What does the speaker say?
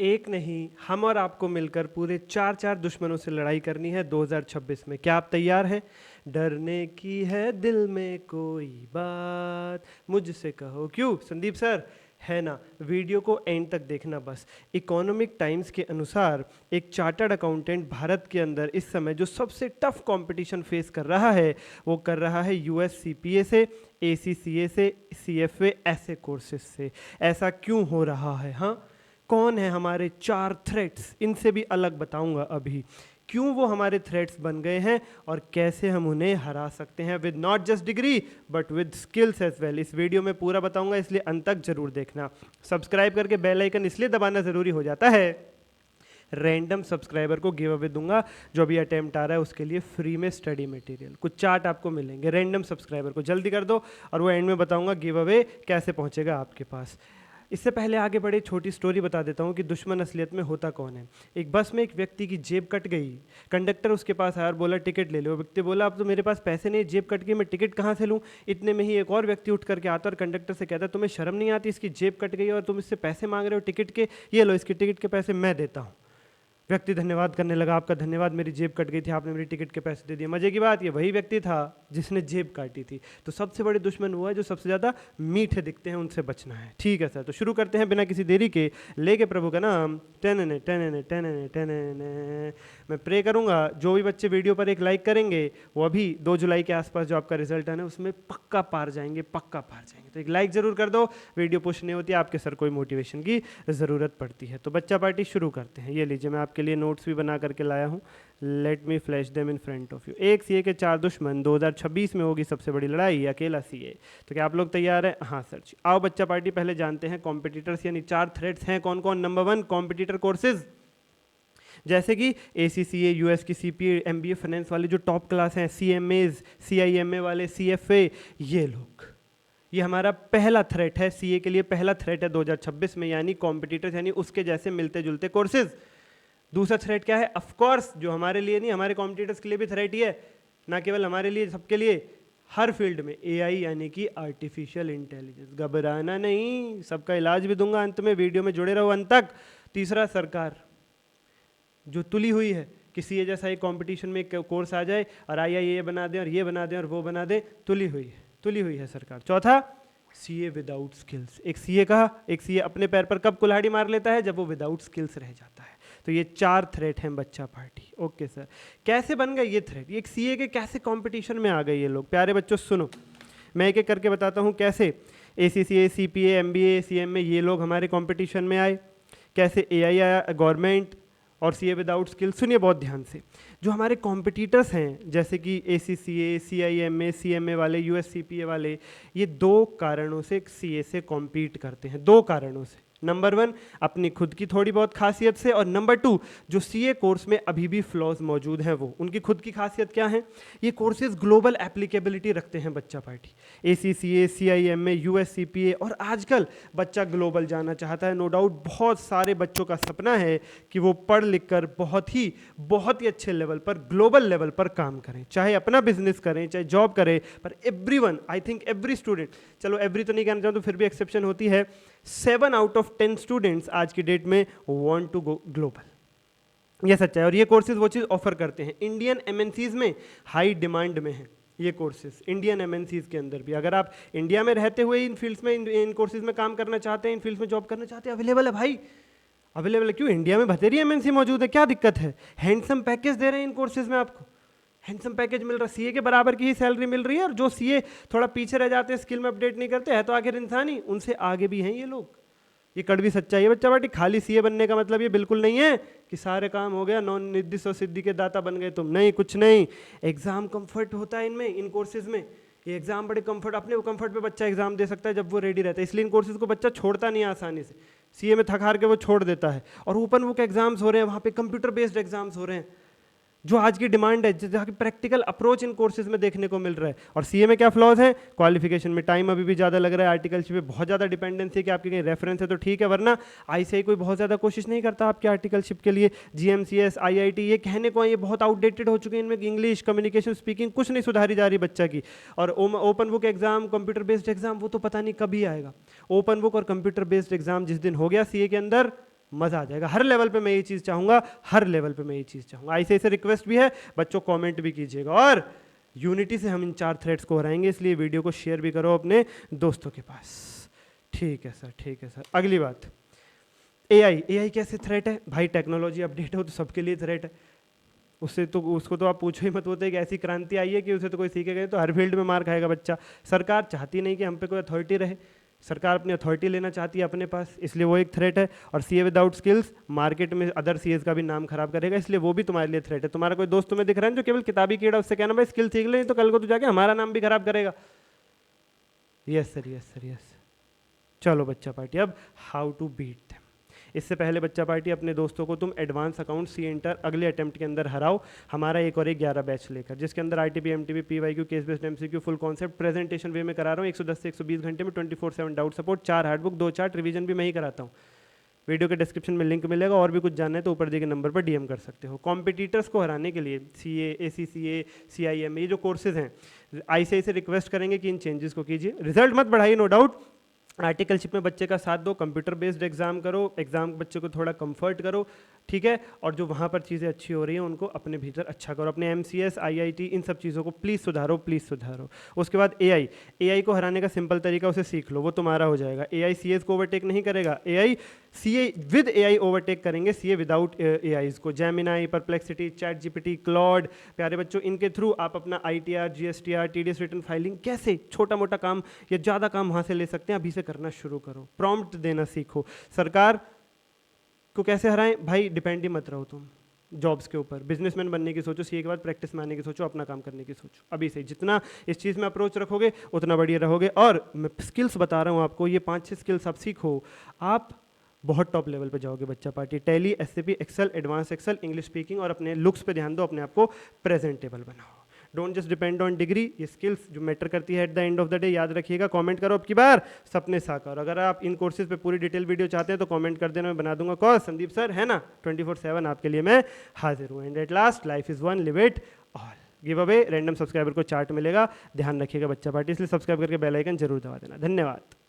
एक नहीं, हम और आपको मिलकर पूरे चार चार दुश्मनों से लड़ाई करनी है 2026 में। क्या आप तैयार हैं? डरने की है दिल में कोई बात, मुझसे कहो क्यों। संदीप सर, है ना? वीडियो को एंड तक देखना बस। इकोनॉमिक टाइम्स के अनुसार एक चार्टर्ड अकाउंटेंट भारत के अंदर इस समय जो सबसे टफ कंपटीशन फेस कर रहा है वो कर रहा है यूएस सीपीए से, एसीसीए से, सीएफए ऐसे कोर्सेज से। ऐसा क्यों हो रहा है? हाँ, कौन है हमारे चार थ्रेट्स, इनसे भी अलग बताऊंगा अभी क्यों वो हमारे थ्रेट्स बन गए हैं और कैसे हम उन्हें हरा सकते हैं with not just degree but with skills as well. इस वीडियो में पूरा बताऊंगा, इसलिए अंत तक जरूर देखना। सब्सक्राइब करके बेल आइकन इसलिए दबाना जरूरी हो जाता है, रैंडम सब्सक्राइबर को गिव अवे दूंगा जो भी अटेम्प्ट आ रहा है उसके लिए फ्री में स्टडी मटेरियल, कुछ चार्ट आपको मिलेंगे। रैंडम सब्सक्राइबर को जल्दी कर दो और वो एंड में बताऊंगा गिव अवे कैसे पहुंचेगा आपके पास। इससे पहले आगे बढ़े छोटी स्टोरी बता देता हूँ कि दुश्मन असलियत में होता कौन है। एक बस में एक व्यक्ति की जेब कट गई। कंडक्टर उसके पास आया और बोला टिकट ले लो। व्यक्ति बोला अब तो मेरे पास पैसे नहीं, जेब कट गई, मैं टिकट कहाँ से लूँ। इतने में ही एक और व्यक्ति उठ करके आता और कंडक्टर से कहता तुम्हें शर्म नहीं आती, इसकी जेब कट गई और तुम इससे पैसे मांग रहे हो टिकट के, ये लो इसकी टिकट के पैसे मैं देता हूँ। व्यक्ति धन्यवाद करने लगा, आपका धन्यवाद, मेरी जेब कट गई थी, आपने मेरी टिकट के पैसे दे दिए। मजे की बात, ये वही व्यक्ति था जिसने जेब काटी थी। तो सबसे बड़े दुश्मन वो है जो सबसे ज़्यादा मीठे दिखते हैं, उनसे बचना है। ठीक है सर, तो शुरू करते हैं बिना किसी देरी के, लेके प्रभु का नाम। टेने टेने टेने टेने। मैं प्रे करूंगा जो भी बच्चे वीडियो पर एक लाइक करेंगे वो अभी 2 जुलाई के आसपास जो आपका रिजल्ट है ना उसमें पक्का पार जाएंगे, पक्का पार जाएंगे। तो एक लाइक जरूर कर दो, वीडियो पुश नहीं होती, आपके सर कोई मोटिवेशन की ज़रूरत पड़ती है। तो बच्चा पार्टी शुरू करते हैं। ये लीजिए, मैं आपके लिए नोट्स भी बना करके लाया हूँ। Let me flash them in front of you. एक सीए के 4 दुश्मन, 2026 में होगी सबसे बड़ी लड़ाई, अकेला सीए। तो क्या आप लोग तैयार हैं? हाँ सर जी। आओ बच्चा पार्टी, पहले जानते हैं कॉम्पिटिटर्स यानी 4 थ्रेड्स हैं कौन कौन। नंबर 1, कॉम्पिटिटर कोर्सेज, जैसे कि एसीसीए, यूएस की सीपीए, एमबीए फाइनेंस वाले जो टॉप क्लास हैं, सीएमएज, सीआईएमए वाले, सीएफए, ये लोग, ये हमारा पहला थ्रेट है। सीए के लिए पहला थ्रेट है 2026 में, यानी कॉम्पिटिटर्स यानी उसके जैसे मिलते जुलते कोर्सेज। दूसरा थ्रेट क्या है? ऑफ कोर्स जो हमारे लिए नहीं, हमारे कॉम्पिटिटर्स के लिए भी थ्रेट ही है, ना केवल हमारे लिए, सबके लिए, हर फील्ड में एआई यानी कि आर्टिफिशियल इंटेलिजेंस। घबराना नहीं, सबका इलाज भी दूंगा अंत में, वीडियो में जुड़े रहो अंत तक। तीसरा, सरकार जो तुली हुई है कि सीए जैसा एक कंपटीशन में एक कोर्स आ जाए और आईआईए बना दें और ये बना दें और वो बना दें, तुली हुई है सरकार। चौथा, सीए विदाउट स्किल्स। एक सीए अपने पैर पर कब कुल्हाड़ी मार लेता है? जब वो विदाउट स्किल्स रह जाता है। तो ये 4 थ्रेट हैं बच्चा पार्टी। ओके सर, कैसे बन गए ये थ्रेट? एक सीए के कैसे कंपटीशन में आ गए ये लोग? प्यारे बच्चों सुनो, मैं एक एक करके बताता हूँ कैसे एसीसीए, सीपीए, एमबीए, सीएमए ये लोग हमारे कंपटीशन में आए, कैसे एआई आया, गवर्नमेंट, और सीए विदाउट स्किल। सुनिए बहुत ध्यान से, जो हमारे कॉम्पिटिटर्स हैं जैसे कि एसीसीए, सीआईएमए, सीएमए वाले, यूएससीपीए वाले, ये 2 कारणों से सीए से कॉम्पीट करते हैं। 2 कारणों से। नंबर 1, अपनी खुद की थोड़ी बहुत खासियत से, और नंबर 2, जो सीए कोर्स में अभी भी फ्लॉज मौजूद हैं वो। उनकी खुद की खासियत क्या है? ये कोर्सेज ग्लोबल एप्लीकेबिलिटी रखते हैं बच्चा पार्टी। एसीसीए, सीआईएमए, यूएससीपीए, और आजकल बच्चा ग्लोबल जाना चाहता है। नो डाउट बहुत सारे बच्चों का सपना है कि वो पढ़ लिख कर बहुत ही अच्छे लेवल पर, ग्लोबल लेवल पर काम करें, चाहे अपना बिजनेस करें, चाहे जॉब करें। पर everyone, I think every student, चलो एवरी तो नहीं कहना चाहूँ तो फिर भी एक्सेप्शन होती है, 7 आउट ऑफ 10 स्टूडेंट्स आज की डेट में वांट टू गो ग्लोबल। यह सच्चा है और ये कोर्सेज वो चीज़ ऑफर करते हैं। इंडियन एमएनसीज में हाई डिमांड में है ये कोर्सेज। इंडियन एमएनसीज के अंदर भी, अगर आप इंडिया में रहते हुए इन फील्ड्स में, इन कोर्सेज में काम करना चाहते हैं, इन फील्ड्स में जॉब करना चाहते हैं, अवेलेबल है भाई, अवेलेबल है। क्यों? इंडिया में बथेरी एमएनसी मौजूद है, क्या दिक्कत है? हैंडसम पैकेज दे रहे हैं इन कोर्सेज में, आपको हैंडसम पैकेज मिल रहा है, सीए के बराबर की ही सैलरी मिल रही है। और जो सीए थोड़ा पीछे रह जाते हैं, स्किल में अपडेट नहीं करते हैं, तो आखिर इंसान ही, उनसे आगे भी हैं ये लोग। ये कड़वी सच्चाई है बच्चा पार्टी। खाली सीए बनने का मतलब ये बिल्कुल नहीं है कि सारे काम हो गया, नॉन निधि सौ सिद्धि के दाता बन गए तुम, नहीं, कुछ नहीं। एग्जाम कंफर्ट होता है इनमें, इन कोर्सेज में। ये एग्जाम बड़े कंफर्ट, अपने वो कंफर्ट पे बच्चा एग्जाम दे सकता है जब वो रेडी रहता है, इसलिए इन कोर्सेज को बच्चा छोड़ता नहीं आसानी से। सीए में थक हार के वो छोड़ देता है। और ओपन बुक एग्जाम्स हो रहे हैं, वहाँ पे कंप्यूटर बेस्ड एग्जाम्स हो रहे हैं, जो आज की डिमांड है, जहाँ की प्रैक्टिकल अप्रोच इन कोर्सेज में देखने को मिल रहा है। और सीए में क्या फ्लॉज है? क्वालिफिकेशन में टाइम अभी भी ज़्यादा लग रहा है, आर्टिकलशिप पे बहुत ज़्यादा डिपेंडेंसी है कि आपके कहीं रेफरेंस है तो ठीक है, वरना आईसीआई कोई बहुत ज़्यादा कोशिश नहीं करता आपके आर्टिकलशिप के लिए। जीएमसीएस, आईआईटी, ये कहने को ये बहुत आउटडेटेड हो चुके हैं, इनमें इंग्लिश, कम्युनिकेशन, स्पीकिंग कुछ नहीं सुधारी जा रही बच्चा की। और open book exam, computer based exam, वो तो पता नहीं कभी आएगा। ओपन बुक और कंप्यूटर बेस्ड एग्जाम जिस दिन हो गया सीए के अंदर, मज़ा आ जाएगा। हर लेवल पे मैं ये चीज़ चाहूँगा, हर लेवल पे मैं ये चीज़ चाहूँगा। ऐसे रिक्वेस्ट भी है, बच्चों कमेंट भी कीजिएगा, और यूनिटी से हम इन 4 थ्रेड्स को हराएंगे, इसलिए वीडियो को शेयर भी करो अपने दोस्तों के पास। ठीक है सर, ठीक है सर। अगली बात, एआई कैसे थ्रेट है भाई? टेक्नोलॉजी अपडेट हो तो सबके लिए थ्रेट है, उसको तो आप पूछो ही मत। होते एक ऐसी क्रांति आई है कि उसे तो कोई सीखेगा तो हर फील्ड में मार खाएगा बच्चा। सरकार चाहती नहीं कि हम पे कोई अथॉरिटी रहे, सरकार अपनी अथॉरिटी लेना चाहती है अपने पास, इसलिए वो एक थ्रेट है। और सीए विदाउट स्किल्स मार्केट में अदर सीएस का भी नाम खराब करेगा, इसलिए वो भी तुम्हारे लिए थ्रेट है। तुम्हारा कोई दोस्त तुम्हें दिख रहा है जो केवल किताबी कीड़ा, उससे कहना भाई स्किल सीख ले, तो कल को तो जाके हमारा नाम भी खराब करेगा। Yes sir, yes sir, yes. चलो बच्चा पार्टी, अब हाउ टू बीट देम। इससे पहले बच्चा पार्टी अपने दोस्तों को तुम एडवांस अकाउंट सी इंटर अगले अटेम्प्ट के अंदर हराओ, हमारा एक और एक 11 बैच लेकर, जिसके अंदर RTP, MTP, PYQ, case based MCQ, full concept presentation way में करा रहा हूँ। 110 से 120 घंटे में 24/7 डाउट सपोर्ट, 4 हार्डबुक, 2 चार्ट, रिवीजन भी मैं ही कराता हूँ। वीडियो के डिस्क्रिप्शन में लिंक मिलेगा, और भी कुछ जानना है तो ऊपर दिए गए नंबर पर डीएम कर सकते हो। कॉम्पिटिटर्स को हराने के लिए सीए, एसीसीए, सीआईएम, ये जो कोर्सेज हैं, आईसीआई से रिक्वेस्ट करेंगे कि इन चेंजेस को कीजिए। रिजल्ट मत बढ़ाइए, नो डाउट, आर्टिकलशिप में बच्चे का साथ दो, कंप्यूटर बेस्ड एग्जाम करो, एग्जाम बच्चे को थोड़ा कंफर्ट करो, ठीक है। और जो वहाँ पर चीज़ें अच्छी हो रही हैं उनको अपने भीतर अच्छा करो, अपने एमसीएस, आईआईटी, इन सब चीज़ों को प्लीज़ सुधारो, प्लीज़ सुधारो। उसके बाद एआई को हराने का सिंपल तरीका, उसे सीख लो, वो तुम्हारा हो जाएगा। एआई सीएस को ओवरटेक नहीं करेगा, AI CA with AI overtake करेंगे, सीए विदाउट एआईज को। Gemini, perplexity, chat GPT, Claude, प्यारे बच्चों, इनके थ्रू आप अपना ITR, GSTR, TDS return filing, कैसे छोटा मोटा काम या ज़्यादा काम वहाँ से ले सकते हैं, अभी से करना शुरू करो। प्रॉम्प्ट देना सीखो। सरकार को कैसे हराएं भाई? डिपेंड ही मत रहो तुम जॉब्स के ऊपर, बिजनेसमैन बनने की सोचो, सीए के बाद प्रैक्टिस में आने की सोचो, अपना काम करने की सोचो। अभी से जितना इस चीज़ में अप्रोच रखोगे उतना बढ़िया रहोगे। और मैं स्किल्स बता रहा हूँ आपको, ये 5-6 स्किल्स आप सीखो, आप बहुत टॉप लेवल पे जाओगे बच्चा party. Tally, SAP, Excel, advance Excel, English speaking, और अपने लुक्स पे ध्यान दो, अपने आप को प्रेजेंटेबल बनाओ। Don't just depend on degree, ये स्किल्स जो मैटर करती है at the end of the day, याद रखिएगा। कमेंट करो अब की बार सपने साकार। अगर आप इन कोर्सेज पे पूरी डिटेल वीडियो चाहते हैं तो कमेंट कर देना, मैं बना दूंगा कॉल। संदीप सर है ना, 24/7 आपके लिए मैं हाजिर हूँ। And at last, life is one, live it all. Give away random subscriber को चार्ट मिलेगा, ध्यान रखिएगा बच्चा पार्टी, इसलिए सब्सक्राइब करके बेल आइकन जरूर दबा देना। धन्यवाद।